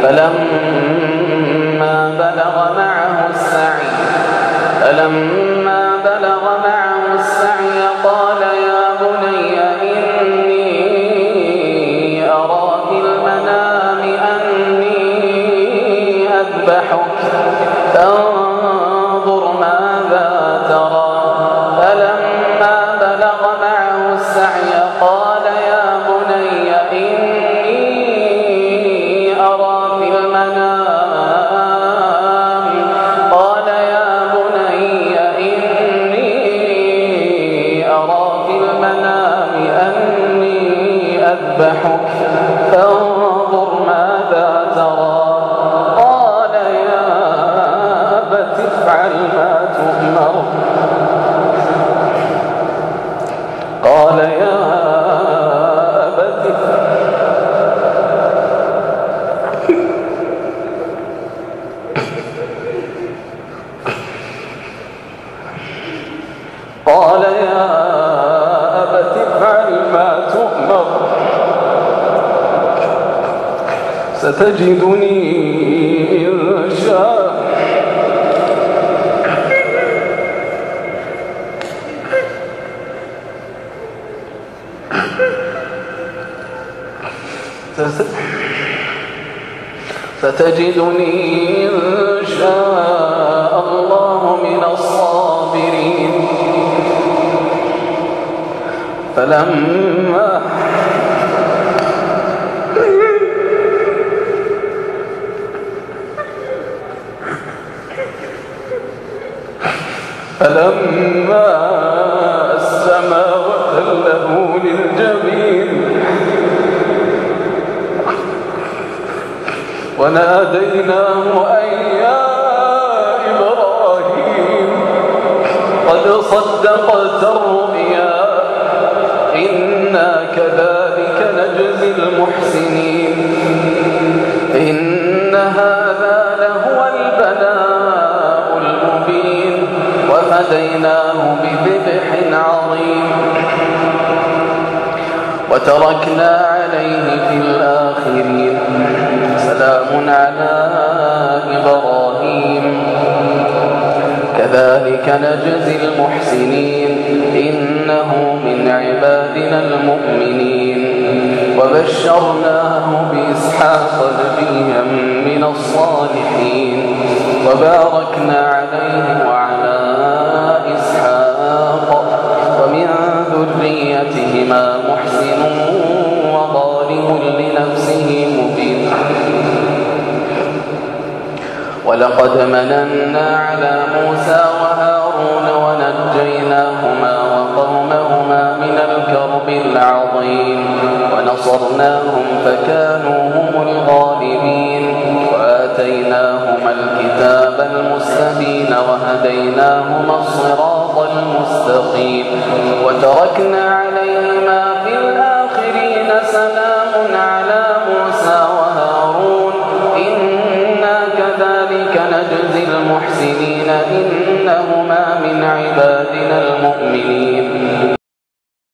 فلما بلغ معه السعي قال يا بني إني أرى في المنام أني أذبحك فانظر ماذا ترى. فلما بلغ معه السعي قال يا بني إني أرى في المنام أني أذبحك فانظر ماذا ترى. قال يا أبت افعل ما تؤمر. قال يا أبت افعل ما تؤمر ستجدني إن شاء الله من الصابرين. فلما أسلما وتله للجبين وناديناه أن يا إبراهيم قد صدقت الرؤيا إنا كذلك نجزي المحسنين إن هذا لهو البلاء المبين وفديناه بذبح عظيم وتركنا عليه في الآخرين سلام على إبراهيم كذلك نجزي المحسنين إنه من عبادنا المؤمنين وبشرناه بإسحاق نبيا من الصالحين وباركنا عليه وعلى إسحاق ومن ذريتهما محسن وظالم لنفسه مبين. ولقد مننا على موسى وهارون ونجيناهما وقومهما من الكرب العظيم ونصرناهم فكانوا هم الغالبين وآتيناهما الكتاب المستبين وهديناهما الصراط المستقيم وتركنا عليهما في الآخرين سلام على موسى وهارون إنا كذلك نجزي المحسنين إنهما من عبادنا المؤمنين